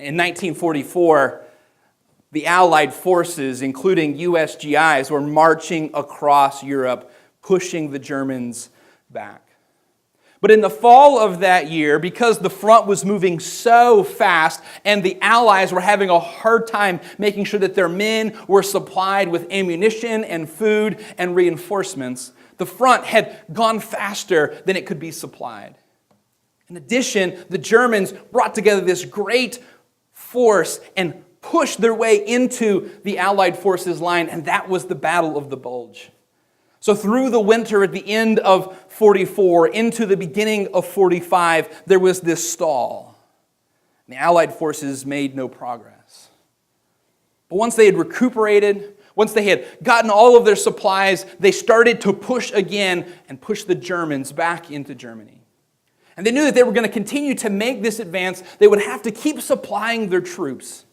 In 1944, the Allied forces, including U.S. GIs, were marching across Europe, pushing the Germans back. But in the fall of that year, because the front was moving so fast and the Allies were having a hard time making sure that their men were supplied with ammunition and food and reinforcements, the front had gone faster than it could be supplied. In addition, the Germans brought together this great force and pushed their way into the Allied forces' line, and that was the Battle of the Bulge. So through the winter at the end of 44 into the beginning of 45, there was this stall. The Allied forces made no progress. But once they had recuperated, once they had gotten all of their supplies, they started to push again and push the Germans back into Germany. And they knew that they were going to continue to make this advance. They would have to keep supplying their troops.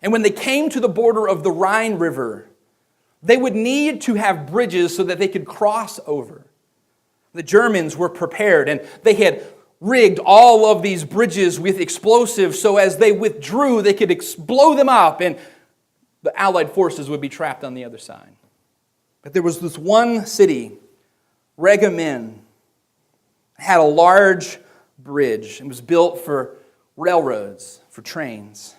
And when they came to the border of the Rhine River, they would need to have bridges so that they could cross over. The Germans were prepared, and they had rigged all of these bridges with explosives so as they withdrew, they could blow them up, and the Allied forces would be trapped on the other side. But there was this one city, Regamen, had a large bridge. It was built for railroads, for trains.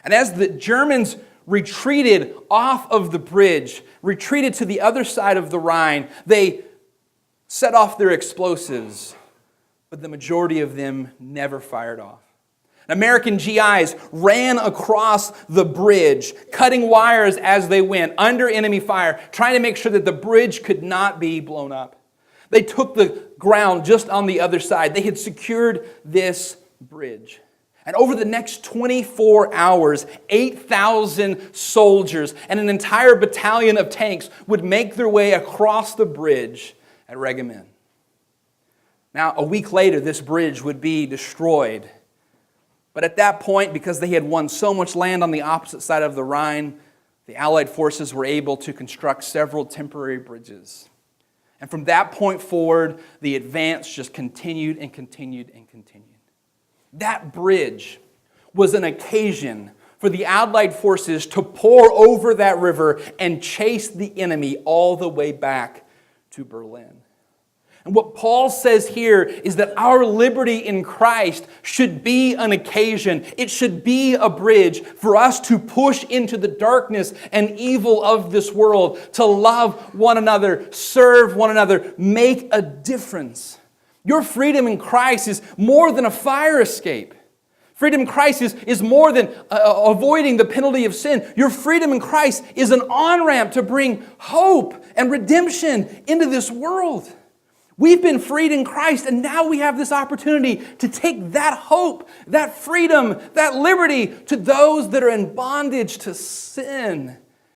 And as the Germans retreated off of the bridge, retreated to the other side of the Rhine, they set off their explosives, but the majority of them never fired off. American GIs ran across the bridge, cutting wires as they went, under enemy fire, trying to make sure that the bridge could not be blown up. They took the ground just on the other side. They had secured this bridge. And over the next 24 hours, 8,000 soldiers and an entire battalion of tanks would make their way across the bridge at Regamen. Now, a week later, this bridge would be destroyed. But at that point, because they had won so much land on the opposite side of the Rhine, the Allied forces were able to construct several temporary bridges. And from that point forward, the advance just continued and continued and continued. That bridge was an occasion for the Allied forces to pour over that river and chase the enemy all the way back to Berlin. And what Paul says here is that our liberty in Christ should be an occasion. It should be a bridge for us to push into the darkness and evil of this world, to love one another, serve one another, make a difference. Your freedom in Christ is more than a fire escape. Freedom in Christ is more than avoiding the penalty of sin. Your freedom in Christ is an on-ramp to bring hope and redemption into this world. We've been freed in Christ, and now we have this opportunity to take that hope, that freedom, that liberty to those that are in bondage to sin